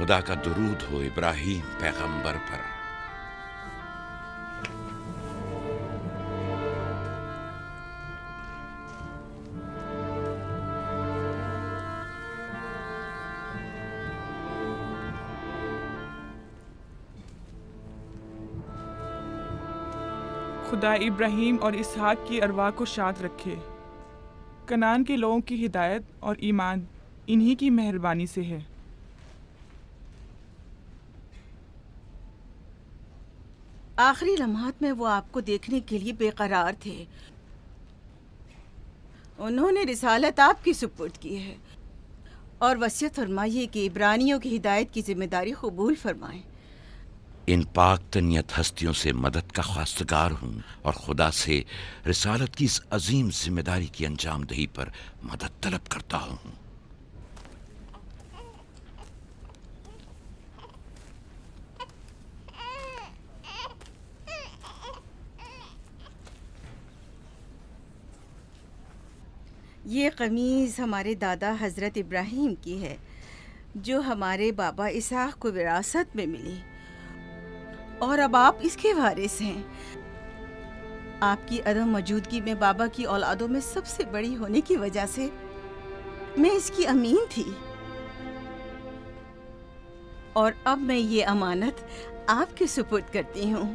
खुदा का दुरूद हो इब्राहीम पैगंबर पर। खुदा इब्राहीम और इसहाक की अरवाह को शाद रखे। कनान के लोगों की हिदायत और ईमान इन्हीं की मेहरबानी से है। आखिरी लम्हात में वो आपको देखने के लिए बेकरार थे। उन्होंने रिसालत आपकी सुपुर्द की है और वसीयत फरमाइए कि इब्रानियों की हिदायत की जिम्मेदारी कबूल फरमाएं। इन पाक तनियत हस्तियों से मदद का ख्वास्तगार हूँ और खुदा से रिसालत की इस अजीम जिम्मेदारी की अंजाम दही पर मदद तलब करता हूँ। ये कमीज़ हमारे दादा हज़रत इब्राहीम की है, जो हमारे बाबा इसहाक को विरासत में मिली, और अब आप इसके वारिस हैं। आपकी अदम मौजूदगी में बाबा की औलादों में सबसे बड़ी होने की वजह से मैं इसकी अमीन थी, और अब मैं ये अमानत आपके सुपुर्द करती हूँ।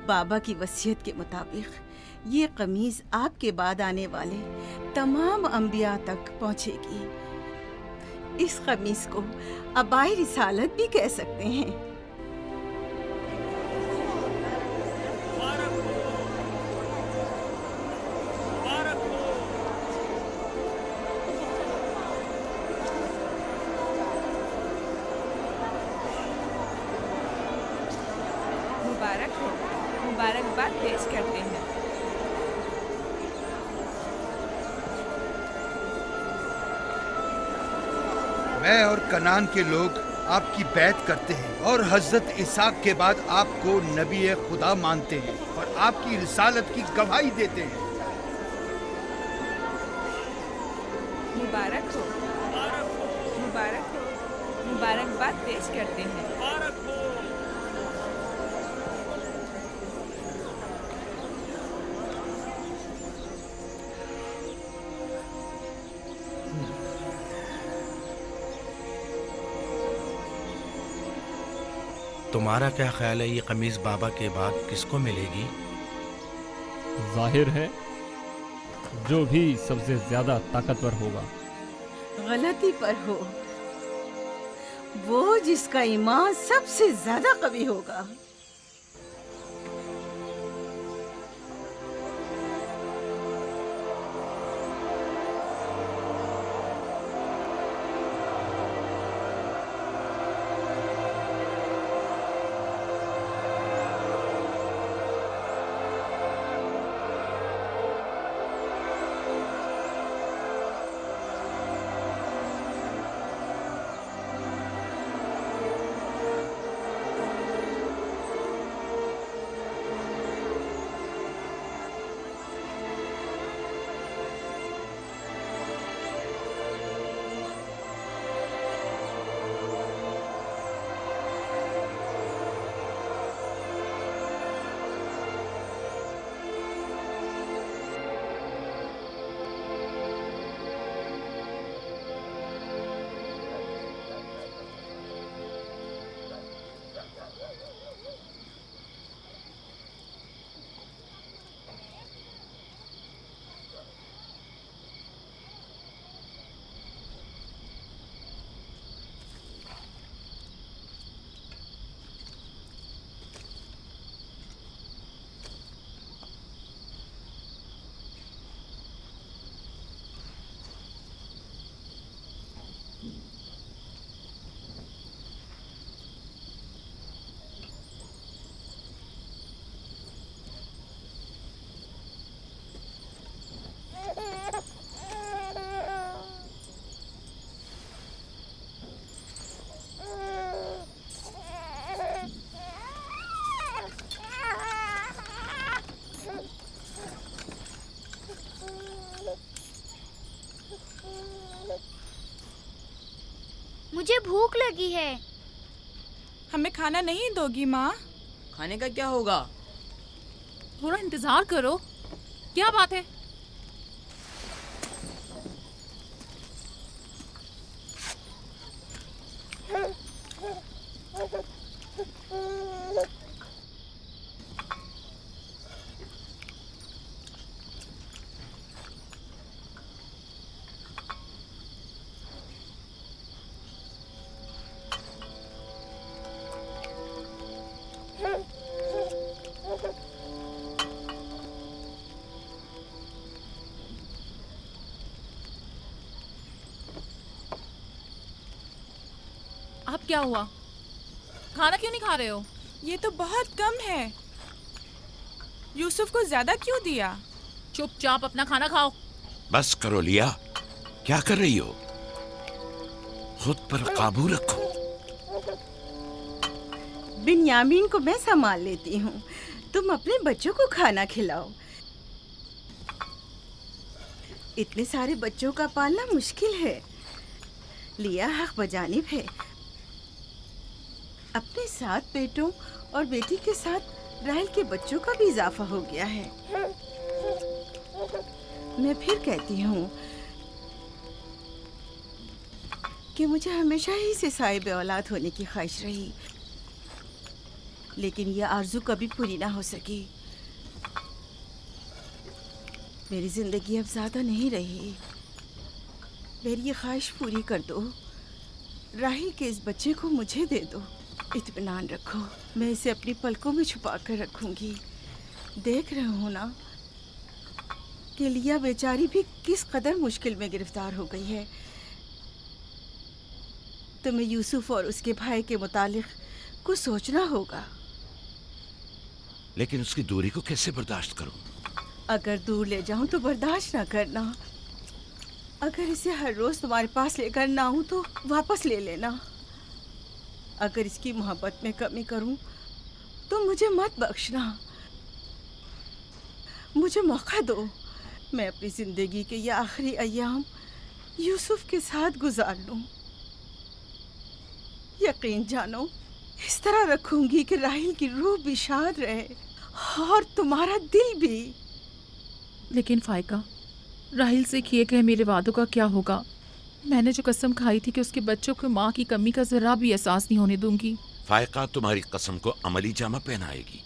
बाबा की वसीयत के मुताबिक ये कमीज़ आपके बाद आने वाले तमाम अंबिया तक पहुँचेगी। इस कमीज़ को अबाई रिसालत भी कह सकते हैं। मुबारक हो, मुबारकबाद पेश करते हैं। मैं और कनान के लोग आपकी बैत करते हैं और हजरत इसहाक के बाद आपको नबी खुदा मानते हैं और आपकी रिसालत की गवाही देते हैं। मुबारक हो, मुबारक हो, मुबारकबाद पेश करते हैं। तुम्हारा क्या ख्याल है, ये कमीज बाबा के बाद किसको मिलेगी? जाहिर है जो भी सबसे ज्यादा ताकतवर होगा। गलती पर हो, वो जिसका ईमान सबसे ज्यादा कवी होगा। मुझे भूख लगी है। हमें खाना नहीं दोगी माँ? खाने का क्या होगा? थोड़ा इंतजार करो। क्या बात है? अब क्या हुआ? खाना क्यों नहीं खा रहे हो? ये तो बहुत कम है। यूसुफ को ज्यादा क्यों दिया? चुपचाप अपना खाना खाओ। बस करो लिया, क्या कर रही हो? खुद पर काबू रखो। बिन्यामीन को मैं संभाल लेती हूँ, तुम अपने बच्चों को खाना खिलाओ। इतने सारे बच्चों का पालना मुश्किल है। लिया हक बजानिब है। अपने 7 बेटों और बेटी के साथ राहेल के बच्चों का भी इजाफा हो गया है। मैं फिर कहती हूँ कि मुझे हमेशा ही से साहिब औलाद होने की ख्वाहिश रही, लेकिन यह आरज़ू कभी पूरी ना हो सकी। मेरी ज़िंदगी अब ज़्यादा नहीं रही। मेरी ये ख्वाहिश पूरी कर दो। राहिल के इस बच्चे को मुझे दे दो। इत्मीनान रखो, मैं इसे अपनी पलकों में छुपा कर रखूंगी। देख रहे हो ना कि लिया बेचारी भी किस कदर मुश्किल में गिरफ्तार हो गई है। तुम्हें यूसुफ और उसके भाई के मुतालिक कुछ सोचना होगा। लेकिन उसकी दूरी को कैसे बर्दाश्त करूं? अगर दूर ले जाऊं तो बर्दाश्त ना करना। अगर इसे हर रोज तुम्हारे पास लेकर ना आऊं तो वापस ले लेना। अगर इसकी मोहब्बत में कमी करूं तो मुझे मत बख्शना। मुझे मौका दो, मैं अपनी जिंदगी के ये आखिरी अय्याम यूसुफ के साथ गुजार लूं। यकीन जानो, इस तरह रखूंगी कि राहिल की रूह भी शाद रहे और तुम्हारा दिल भी। लेकिन फायका, राहिल से किए गए मेरे वादों का क्या होगा? मैंने जो कसम खाई थी कि उसके बच्चों को माँ की कमी का जरा भी एहसास नहीं होने दूंगी। फायका तुम्हारी कसम को अमली जामा पहनाएगी।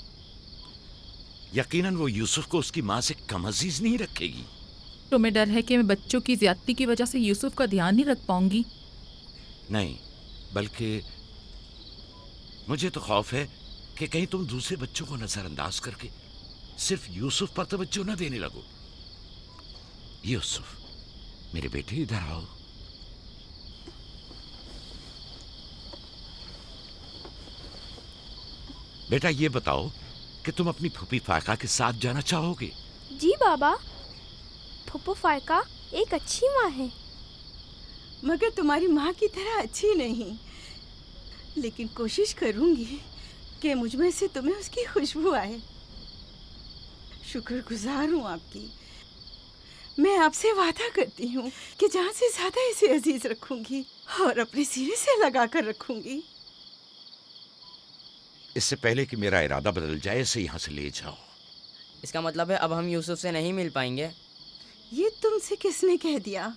यकीनन वो यूसुफ को उसकी माँ से कम अजीज नहीं रखेगी। तुम्हें डर है कि मैं बच्चों की ज्यादती की वजह से यूसुफ का ध्यान नहीं रख पाऊंगी? नहीं, बल्कि मुझे तो खौफ है कि कहीं तुम दूसरे बच्चों को नजरअंदाज करके सिर्फ यूसुफ पर तवज्जो न देने लगो। यूसुफ, मेरे बेटे, इधर आओ। बेटा, ये बताओ कि तुम अपनी फूफी फायका के साथ जाना चाहोगे? जी बाबा, फूफू फायका एक अच्छी माँ है। मगर तुम्हारी माँ की तरह अच्छी नहीं, लेकिन कोशिश करूंगी कि मुझ में से तुम्हें उसकी खुशबू आए। शुक्रगुजार हूँ आपकी। मैं आपसे वादा करती हूँ कि जान से ज्यादा इसे अजीज रखूंगी और अपने सीने से लगा कर रखूंगी। इससे पहले कि मेरा इरादा बदल जाए, इसे यहाँ से ले जाओ। इसका मतलब है अब हम यूसुफ से नहीं मिल पाएंगे? ये तुमसे किसने कह दिया?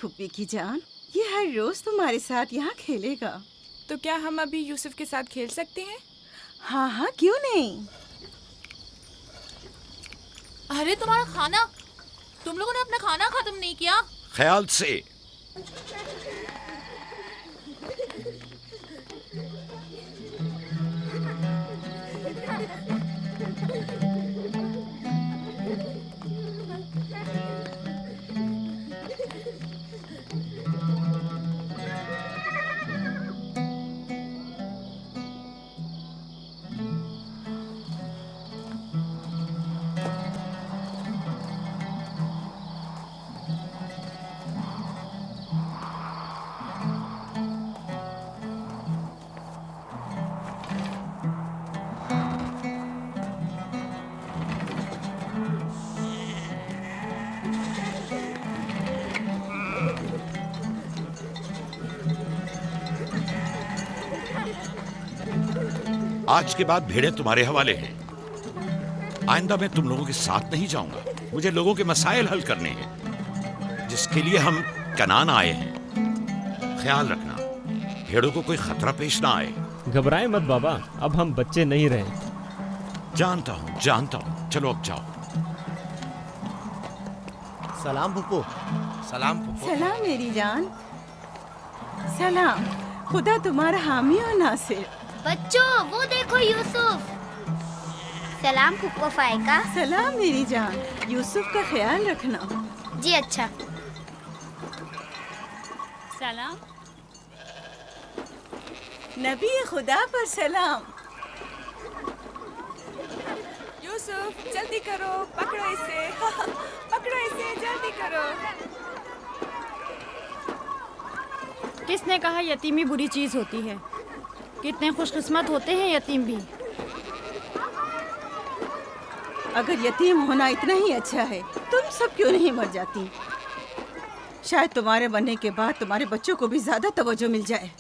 फूफी की जान, ये हर रोज तुम्हारे साथ यहाँ खेलेगा। तो क्या हम अभी यूसुफ के साथ खेल सकते हैं? हाँ हाँ, क्यों नहीं। अरे तुम्हारा खाना, तुम लोगों ने अपना खाना खत्म नहीं किया? ख्याल से। आज के बाद भेड़ें तुम्हारे हवाले हैं। आइंदा मैं तुम लोगों के साथ नहीं जाऊंगा। मुझे लोगों के मसाइल हल करने हैं, जिसके लिए हम कनान आए हैं। ख्याल रखना भेड़ों को कोई खतरा पेश ना आए। घबराए मत बाबा, अब हम बच्चे नहीं रहे। जानता हूँ। चलो अब जाओ। सलाम फुप्पो। सलाम फुप्पो। सलाम मेरी जान। सलाम। खुदा तुम्हारा हामी और नासिर। बच्चों वो देखो यूसुफ। सलाम फुप्पो फायका। सलाम मेरी जान। यूसुफ का ख्याल रखना। जी अच्छा। सलाम। नबी खुदा पर सलाम। यूसुफ जल्दी करो, पकड़ो इसे। पकड़ो इसे, जल्दी करो। किसने कहा यतीमी बुरी चीज होती है? कितने खुशकिस्मत होते हैं यतीम भी। अगर यतीम होना इतना ही अच्छा है, तुम सब क्यों नहीं मर जाती? शायद तुम्हारे बनने के बाद तुम्हारे बच्चों को भी ज्यादा तवज्जो मिल जाए।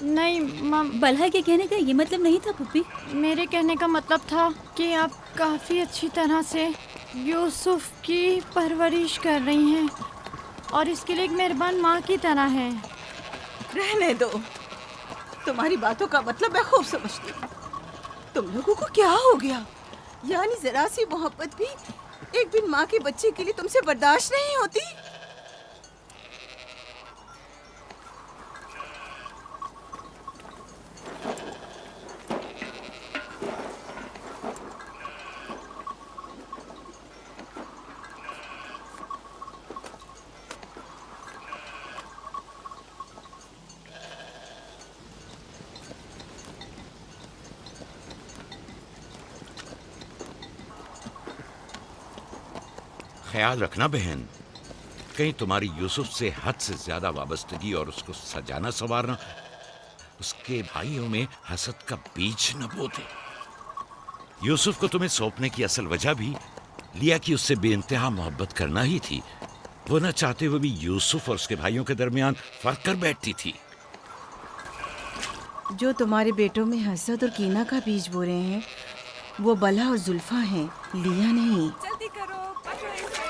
नहीं मम, बलहा के कहने का ये मतलब नहीं था पुप्पी। मेरे कहने का मतलब था कि आप काफ़ी अच्छी तरह से यूसुफ की परवरिश कर रही हैं और इसके लिए एक मेहरबान माँ की तरह हैं। रहने दो, तुम्हारी बातों का मतलब मैं खूब समझती हूँ। तुम लोगों को क्या हो गया? यानी जरा सी मोहब्बत भी एक बिन माँ के बच्चे के लिए तुमसे बर्दाश्त नहीं होती? ख्याल रखना बहन, कहीं तुम्हारी यूसुफ से हद से ज्यादा वाबस्तगी और उसको सजाना संवारना उसके भाइयों में हसद का बीज न बो दे। यूसुफ को तुम्हें सौंपने की असल वजह भी लिया कि उससे बेइंतहा मोहब्बत करना ही थी। वो न चाहते हुए भी यूसुफ और उसके भाइयों के दरमियान फर्क कर बैठती थी। जो तुम्हारे बेटों में हसद और कीना का बीज बो रहे हैं, वो बला और जुल्फा हैं, लिया नहीं। जल्दी करो, पकड़ो इसे।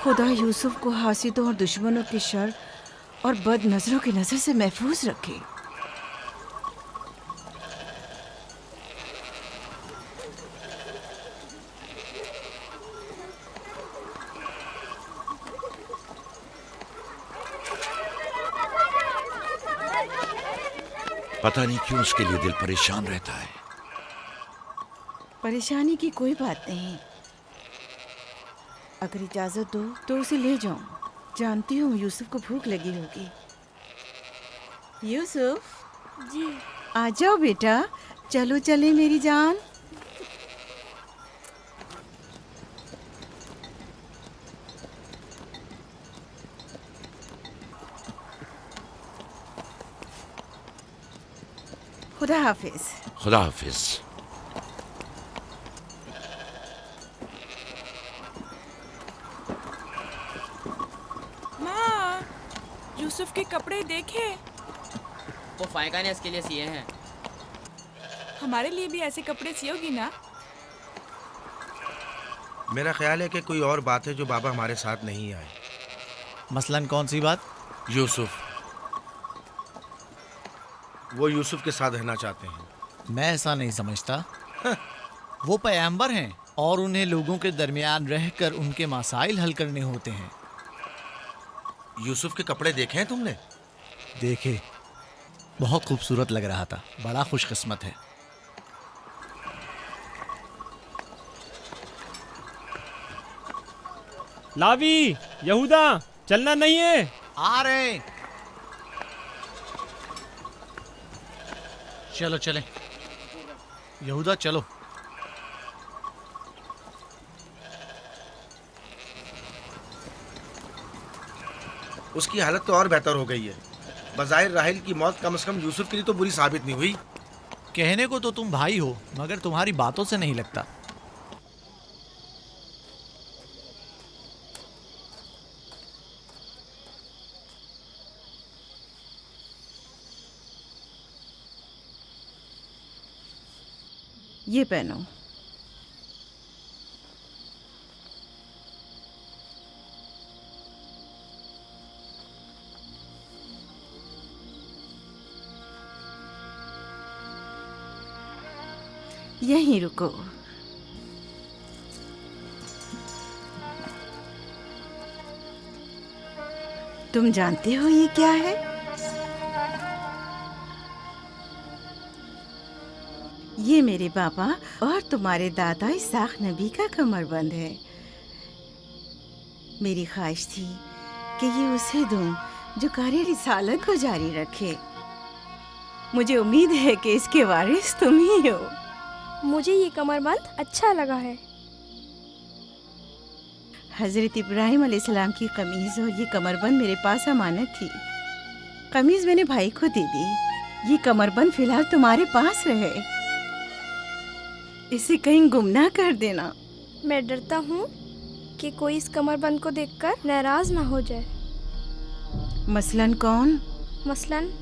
खुदा यूसुफ को हासिदों और दुश्मनों के शर और बद नजरों की नजर से महफूज रखे। पता नहीं क्यों उसके लिए दिल परेशान रहता है। परेशानी की कोई बात नहीं। अगर इजाजत दो तो उसे ले जाऊं। जानती हूँ यूसुफ को भूख लगी होगी। यूसुफ जी आ जाओ बेटा, चलो चले मेरी जान। खुदा हाफिज। खुदा हाफिज। माँ, यूसुफ के कपड़े देखे। वो फायका ने इसके लिए सिए हैं। हमारे लिए भी ऐसे कपड़े सियोगी ना? मेरा ख्याल है कि कोई और बात है जो बाबा हमारे साथ नहीं आए। मसलन कौन सी बात? यूसुफ। वो यूसुफ के साथ रहना चाहते हैं। मैं ऐसा नहीं समझता। वो पैगंबर हैं और उन्हें लोगों के दरमियान रहकर उनके मसाइल हल करने होते हैं। यूसुफ के कपड़े देखे हैं तुमने? देखे, बहुत खूबसूरत लग रहा था। बड़ा खुशकिस्मत है। लावी, यहूदा, चलना नहीं है। आ रहे। चलो चले यहूदा, चलो। उसकी हालत तो और बेहतर हो गई है। बज़ाहिर राहिल की मौत कम से कम यूसुफ के लिए तो बुरी साबित नहीं हुई। कहने को तो तुम भाई हो, मगर तुम्हारी बातों से नहीं लगता। ये पहनो। यहीं रुको। तुम जानते हो ये क्या है? ये मेरे बाबा और तुम्हारे दादा इसाक नबी का कमरबंद है। मेरी ख्वाहिश थी कि ये उसे दूं जो कार्य रिसालत को जारी रखे। मुझे उम्मीद है कि इसके वारिस तुम ही हो। मुझे ये कमरबंद अच्छा लगा है। हज़रत इब्राहिम अलैहिस्सलाम की कमीज़ और ये कमरबंद मेरे पास अमानत थी। कमीज़ मैंने भाई को दे दी। ये कमरबंद फिलहाल तुम्हारे पास रहे। इसे कहीं गुम ना कर देना। मैं डरता हूँ कि कोई इस कमरबंद को देखकर नाराज ना हो जाए। मसलन कौन? मसलन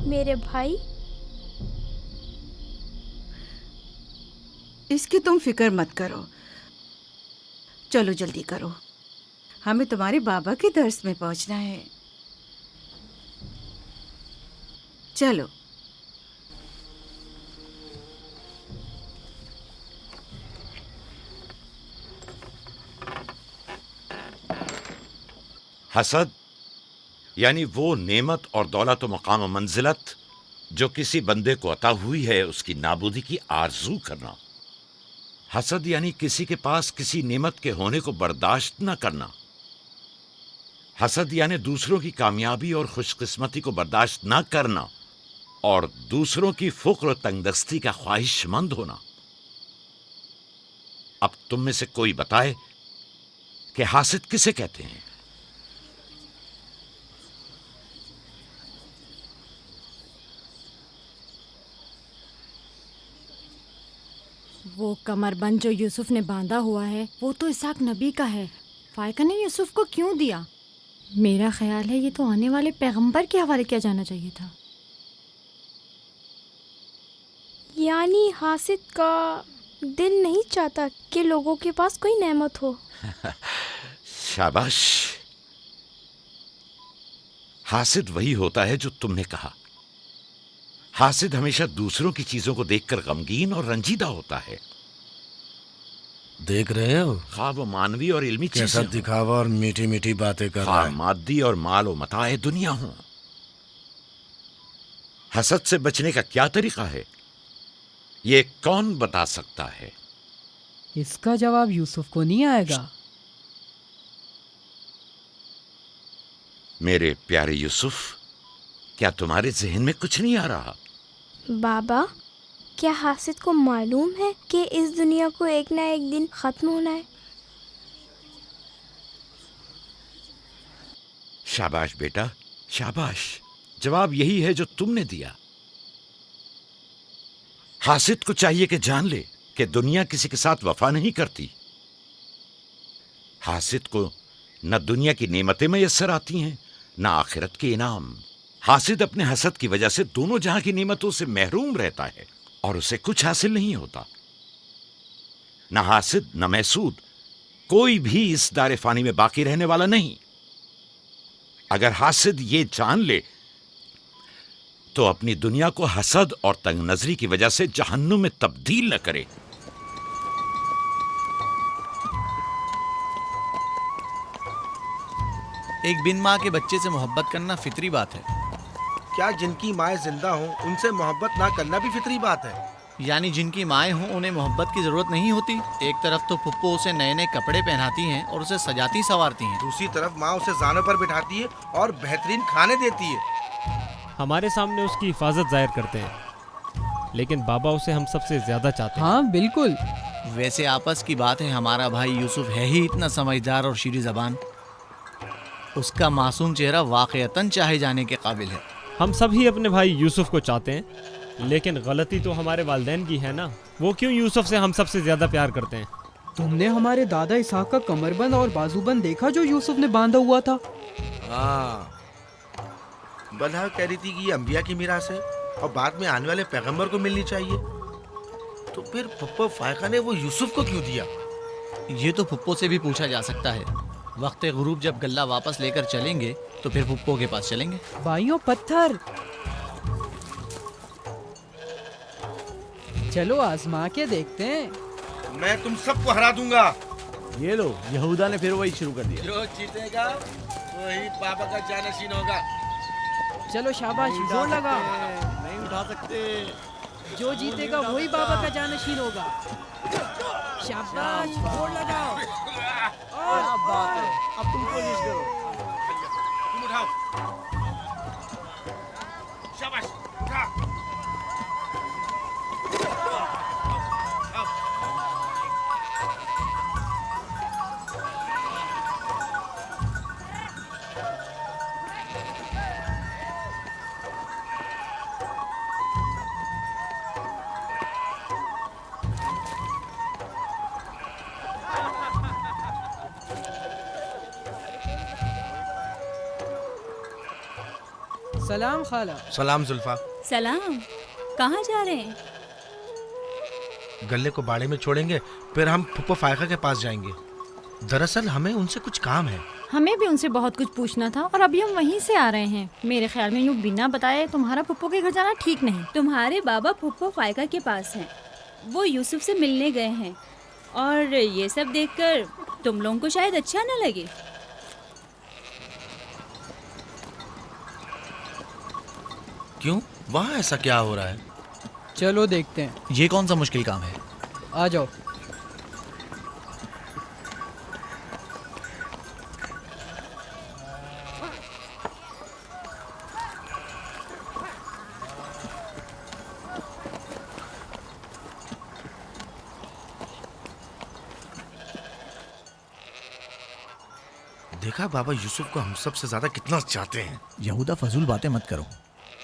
मेरे भाई। इसकी तुम फिक्र मत करो। चलो जल्दी करो, हमें तुम्हारे बाबा के दर्स में पहुंचना है। चलो। हसद यानी वो नेमत और दौलत व मकाम व मंजिलत जो किसी बंदे को अता हुई है, उसकी नाबूदी की आरजू करना। हसद यानी किसी के पास किसी नेमत के होने को बर्दाश्त न करना। हसद यानी दूसरों की कामयाबी और खुशकिस्मती को बर्दाश्त न करना और दूसरों की फुक्र और तंगदस्ती का ख्वाहिशमंद होना। अब तुम में से कोई बताए कि हासिद किसे कहते हैं? वो कमरबंद जो यूसुफ ने बांधा हुआ है वो तो इसाक नबी का है। फायका ने यूसुफ को क्यों दिया? मेरा ख्याल है ये तो आने वाले पैगंबर के हवाले किया जाना चाहिए था। यानी हासिद का दिल नहीं चाहता कि लोगों के पास कोई नेमत हो। शाबाश। हासिद वही होता है जो तुमने कहा। हासिद हमेशा दूसरों की चीजों को देखकर गमगीन और रंजीदा होता है। देख रहे हो खा वो मानवी और इल्मी कैसा चीजें दिखावा और मीठी मीठी बातें कर रहा है। मादी और माल व मताए दुनिया हो। हसद से बचने का क्या तरीका है, ये कौन बता सकता है? इसका जवाब यूसुफ को नहीं आएगा। मेरे प्यारे यूसुफ, क्या तुम्हारे जहन में कुछ नहीं आ रहा? बाबा, क्या हासिद को मालूम है कि इस दुनिया को एक ना एक दिन खत्म होना है? शाबाश बेटा, शाबाश। जवाब यही है जो तुमने दिया। हासिद को चाहिए कि जान ले कि दुनिया किसी के साथ वफा नहीं करती। हासिद को न दुनिया की नेमतें मयस्सर आती हैं, न आखिरत के इनाम। हासिद अपने हसद की वजह से दोनों जहां की नेमतों से महरूम रहता है और उसे कुछ हासिल नहीं होता। न हासिद न महसूद, कोई भी इस दारे फानी में बाकी रहने वाला नहीं। अगर हासिद ये जान ले तो अपनी दुनिया को हसद और तंग नजरी की वजह से जहन्नुम में तब्दील न करे। एक बिन माँ के बच्चे से मोहब्बत करना फितरी बात है। क्या जिनकी माएँ जिंदा हों उनसे मोहब्बत ना करना भी फितरी बात है? यानी जिनकी माएँ हों उन्हें मोहब्बत की जरूरत नहीं होती। एक तरफ तो फुप्पो उसे नए नए कपड़े पहनाती हैं और उसे सजाती संवारती हैं, दूसरी तरफ माँ उसे जानों पर बिठाती है और बेहतरीन खाने देती है। हमारे सामने उसकी हिफाजत जाहिर करते हैं, लेकिन बाबा उसे हम सबसे ज्यादा चाहते हैं। हाँ बिल्कुल। वैसे आपस की बात है, हमारा भाई यूसुफ है ही इतना समझदार और शीरी ज़बान। उसका मासूम चेहरा वाक़यतन चाहे जाने के काबिल है। हम सभी अपने भाई यूसुफ को चाहते हैं, लेकिन गलती तो हमारे वालिदैन की है ना। वो क्यों यूसुफ से हम सबसे ज्यादा प्यार करते हैं? तुमने हमारे दादा इसाक का कमरबंद और बाजूबंद देखा जो यूसुफ ने बांधा हुआ था? हाँ, बलहा कह रही थी कि ये अंबिया की मीरास है और बाद में आने वाले पैगंबर को मिलनी चाहिए। तो फिर फुप्पो फायका ने वो यूसुफ को क्यों दिया? ये तो फुप्पो से भी पूछा जा सकता है। वक्त गुरूब जब गल्ला वापस लेकर चलेंगे तो फिर फुप्पो के पास चलेंगे। भाइयों पत्थर, चलो आजमा के देखते हैं। मैं तुम सबको हरा दूंगा। ये लो, यहूदा ने फिर वही शुरू कर दिया। जो जीतेगा वही बाबा का जानशीन होगा। चलो शाबाश, जोर लगा। नहीं उठा सकते। जो जीतेगा वही बाबा का जानशीन होगा। शाबाश, जोर लगाओ। क्या बात है, अब तुम कोशिश करो। तुम उठाओ। शाबाश, उठा। सलाम खाला। सलाम जुल्फा। सलाम। कहाँ जा रहे हैं? गल्ले को बाड़े में छोड़ेंगे, फिर हम फुप्पो फायका के पास जाएंगे। दरअसल हमें उनसे कुछ काम है। हमें भी उनसे बहुत कुछ पूछना था और अभी हम वहीं से आ रहे हैं। मेरे ख्याल में यूँ बिना बताए तुम्हारा फुप्पो के घर जाना ठीक नहीं। तुम्हारे बाबा फुप्पो फायका के पास हैं। वो यूसुफ से मिलने गए हैं और ये सब देखकर तुम लोगों को शायद अच्छा न लगे। क्यों? वहाँ ऐसा क्या हो रहा है? चलो देखते हैं। ये कौन सा मुश्किल काम है? आ जाओ। देखा बाबा यूसुफ को हम सबसे ज्यादा कितना चाहते हैं। यहूदा फजूल बातें मत करो।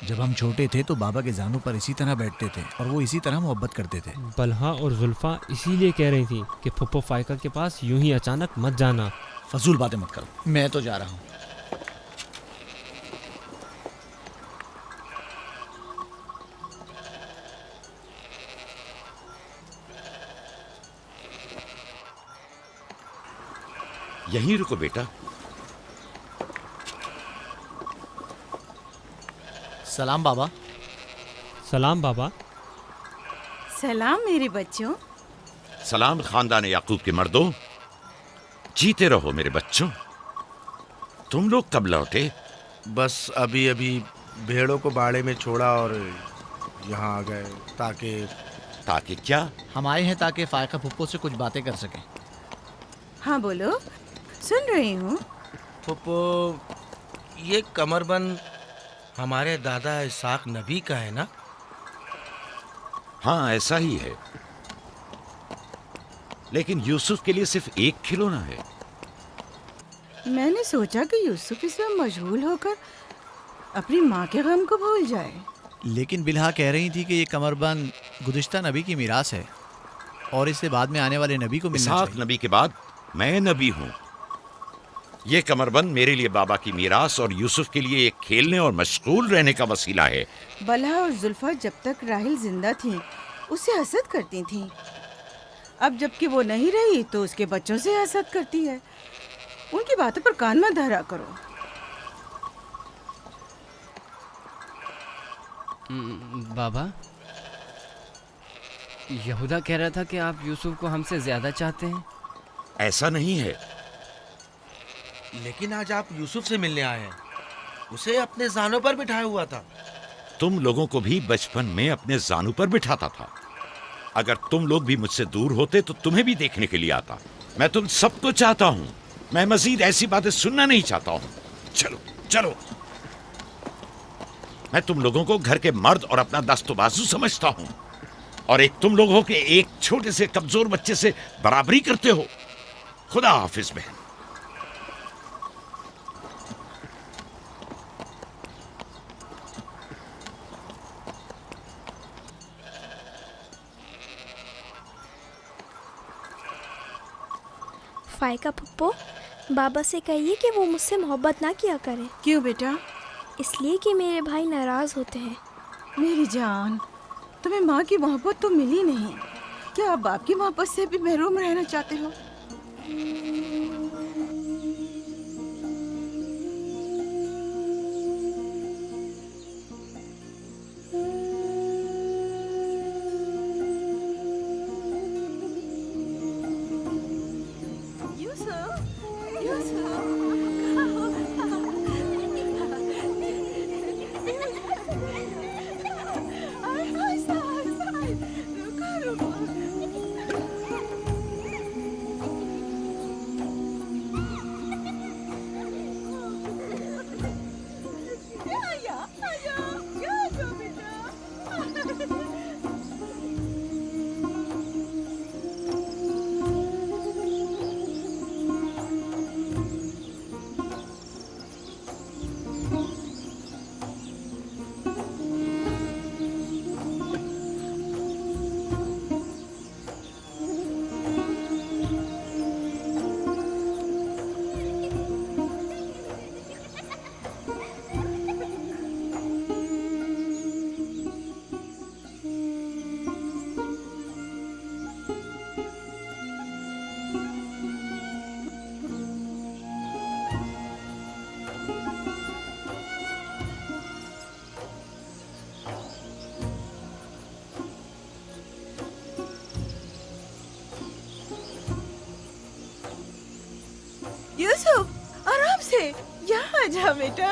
जब हम छोटे थे तो बाबा के जानों पर इसी तरह बैठते थे और वो इसी तरह मोहब्बत करते थे। बलहा और जुल्फा इसीलिए कह रही थी कि फुप्पो फायका के पास यूं ही अचानक मत जाना। फजूल बातें मत करो, मैं तो जा रहा हूँ। यहीं रुको बेटा। सलाम बाबा। सलाम बाबा। सलाम मेरे बच्चों। सलाम खानदान याकूब के मर्दों। जीते रहो मेरे बच्चों। तुम लोग कब लौटे? बस अभी अभी भेड़ों को बाड़े में छोड़ा और यहाँ आ गए। ताकि क्या? हम आए हैं ताकि फायका फुप्पो से कुछ बातें कर सकें। हाँ बोलो, सुन रही हूँ। फुप्पो, ये कमरबंद हमारे दादा इसाक नबी का है ना? हाँ ऐसा ही है, लेकिन यूसुफ के लिए सिर्फ एक खिलौना है। मैंने सोचा कि यूसुफ इसमें मशगूल होकर अपनी माँ के गम को भूल जाए। लेकिन बिलहा कह रही थी कि ये कमरबंद गुज़िश्ता नबी की मीरास है और इसे बाद में आने वाले नबी को मिलना इसाक चाहिए। नबी के बाद मैं नबी हूँ। ये कमरबंद मेरे लिए बाबा की मीरास और यूसुफ के लिए एक खेलने और मशगूल रहने का वसीला है। बलहा और जुल्फा जब तक राहिल जिंदा थी उसे हसद करती थीं। अब जबकि वो नहीं रही तो उसके बच्चों से हसद करती है। उनकी बातों पर कान मत धरा करो। बाबा, यहूदा कह रहा था कि आप यूसुफ को हमसे ज्यादा चाहते हैं। ऐसा नहीं है। लेकिन आज आप यूसुफ से मिलने आए हैं। उसे अपने जानों पर बिठाया हुआ था। तुम लोगों को भी बचपन में अपने जानू पर बिठाता था। अगर तुम लोग भी मुझसे दूर होते तो तुम्हें भी देखने के लिए आता। मैं तुम सबको चाहता हूँ। मैं मजीद ऐसी बातें सुनना नहीं चाहता हूँ। चलो चलो। मैं तुम लोगों को घर के मर्द और अपना दस्तबाजू समझता हूँ, और एक तुम लोग हो के एक छोटे से कमजोर बच्चे से बराबरी करते हो। खुदा हाफिज बहन। फायका पप्पो, बाबा से कहिए कि वो मुझसे मोहब्बत ना किया करे। क्यों बेटा? इसलिए कि मेरे भाई नाराज होते हैं। मेरी जान, तुम्हें माँ की मोहब्बत तो मिली नहीं। क्या आप बाप की मोहब्बत से भी महरूम रहना चाहते हो? यूसुफ, आराम से यहाँ आ जा बेटा।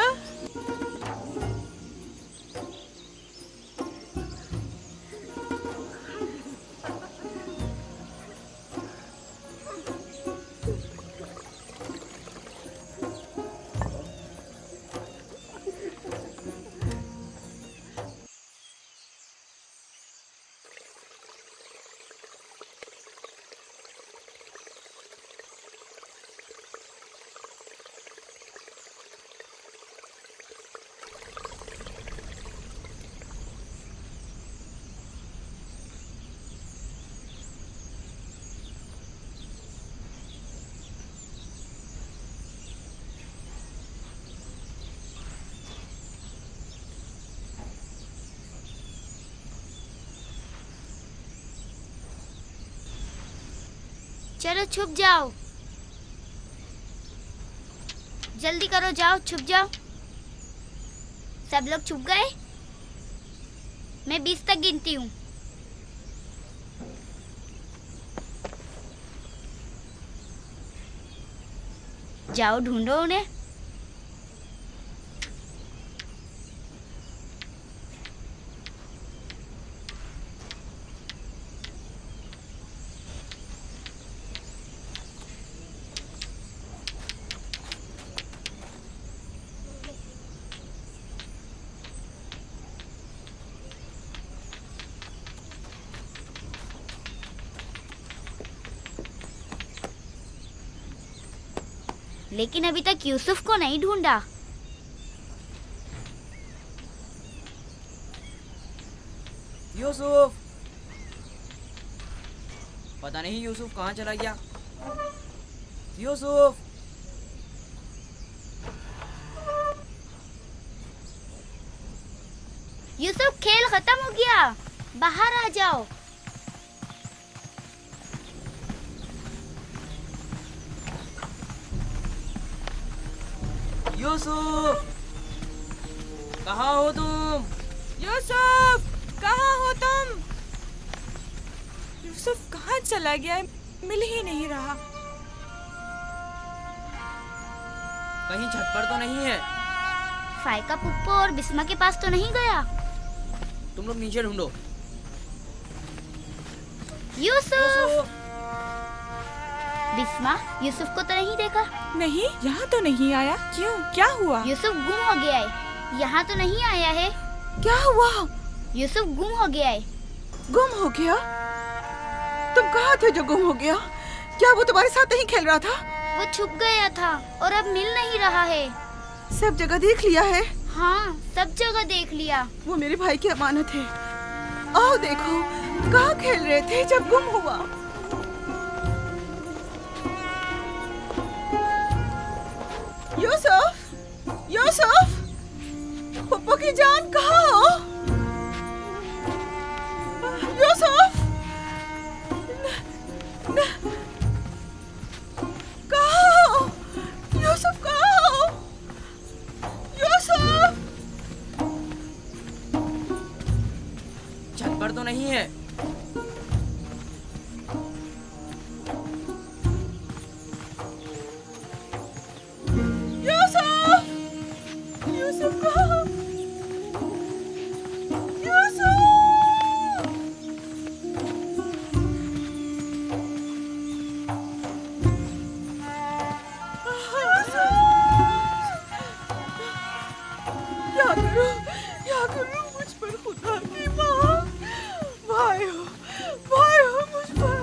चलो छुप जाओ, जल्दी करो, जाओ छुप जाओ। सब लोग छुप गए? मैं 20 तक गिनती हूँ। जाओ ढूंढो उन्हें। लेकिन अभी तक यूसुफ को नहीं ढूंढा। यूसुफ, पता नहीं यूसुफ कहाँ चला गया। यूसुफ, यूसुफ खेल खत्म हो गया, बाहर आ जाओ। यूसुफ, कहाँ हो तुम? यूसुफ, कहाँ हो तुम? यूसुफ कहाँ चला गया है? मिल ही नहीं रहा। कहीं छत पर तो नहीं है? फाइका पुप्पो और बिस्मा के पास तो नहीं गया? तुम लोग नीचे ढूंढो। यूसुफ! बिस्मा, यूसुफ को तो नहीं देखा? नहीं, यहाँ तो नहीं आया। क्यों, क्या हुआ? यूसुफ गुम हो गया है, यहाँ तो नहीं आया है। क्या हुआ? यूसुफ गुम हो गया है। गुम हो गया? तुम कहाँ थे जो गुम हो गया? क्या वो तुम्हारे साथ नहीं खेल रहा था? वो छुप गया था और अब मिल नहीं रहा है। सब जगह देख लिया है? हाँ, सब जगह देख लिया। वो मेरे भाई की अमानत है। आओ देखो, कहाँ खेल रहे थे जब गुम हुआ? यूसुफ, यूसुफ, पप्पू की जान कहाँ हो? यूसुफ, छत पर तो नहीं है। यूसुफ! यूसुफ कहाँ? यूसुफ! क्या करूं मुझ पर खुदा की माँ, भाई हो मुझ पर।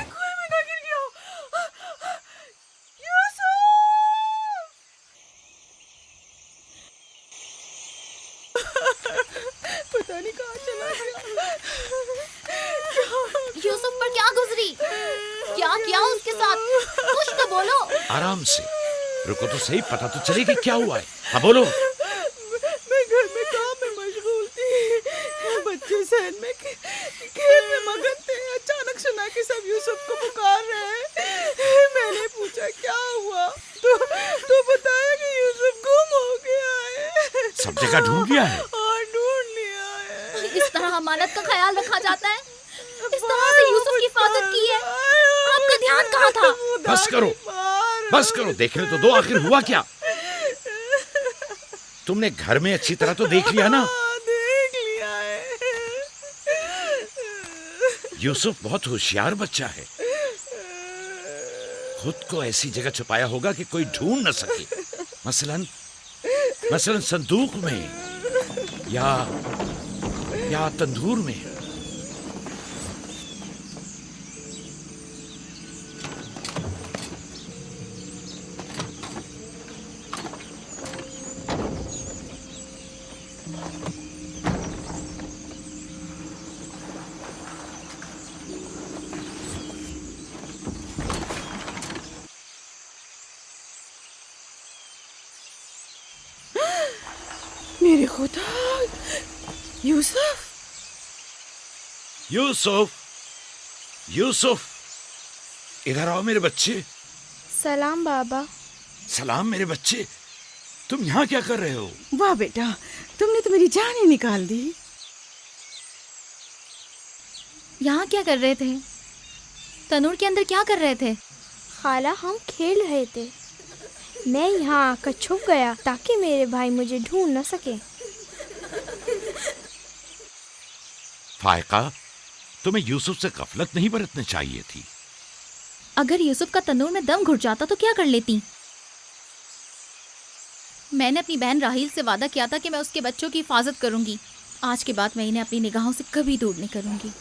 कुएं में ना गिर गया हो। यूसुफ! पता नहीं कहाँ चला गया। यूसुफ पर क्या गुजरी? क्या किया उसके साथ? कुछ तो बोलो। आराम से रुको तो सही, पता तो चलेगी क्या हुआ है। हाँ बोलो। मैं घर में काम में मशगूल थी, बच्चे सहन में खेल में मगन थे। अचानक सुना कि सब यूसुफ को पुकार रहे हैं। मैंने पूछा क्या हुआ, तो बताया कि यूसुफ गुम हो गया है। सब जगह ढूंढ लिया है? हाँ, ढूंढ लिया है। इस तरह अमानत का ख्याल रखा जाता है? इस तरह से यूसुफ की हिफाजत की है? आपका ध्यान कहाँ था? बस करो, देखने तो दो आखिर हुआ क्या। तुमने घर में अच्छी तरह तो देख लिया ना? देख लिया है। यूसुफ बहुत होशियार बच्चा है, खुद को ऐसी जगह छुपाया होगा कि कोई ढूंढ न सके। मसलन संदूक में या तंदूर में। मेरे खुदा, यूसुफ! यूसुफ, इधर आओ मेरे बच्चे। सलाम बाबा। सलाम मेरे बच्चे, तुम यहाँ क्या कर रहे हो? वाह बेटा, तुमने तो मेरी जान ही निकाल दी। यहाँ क्या कर रहे थे? तनूर के अंदर क्या कर रहे थे? खाला, हम खेल रहे थे। मैं यहाँ आकर छुप गया ताकि मेरे भाई मुझे ढूंढ न सके। फायका, तुम्हें यूसुफ से गफलत नहीं बरतनी चाहिए थी। अगर यूसुफ का तनूर में दम घुट जाता तो क्या कर लेती? मैंने अपनी बहन राहील से वादा किया था कि मैं उसके बच्चों की हिफाजत करूंगी। आज के बाद मैं इन्हें अपनी निगाहों से कभी दूर नहीं करूंगी।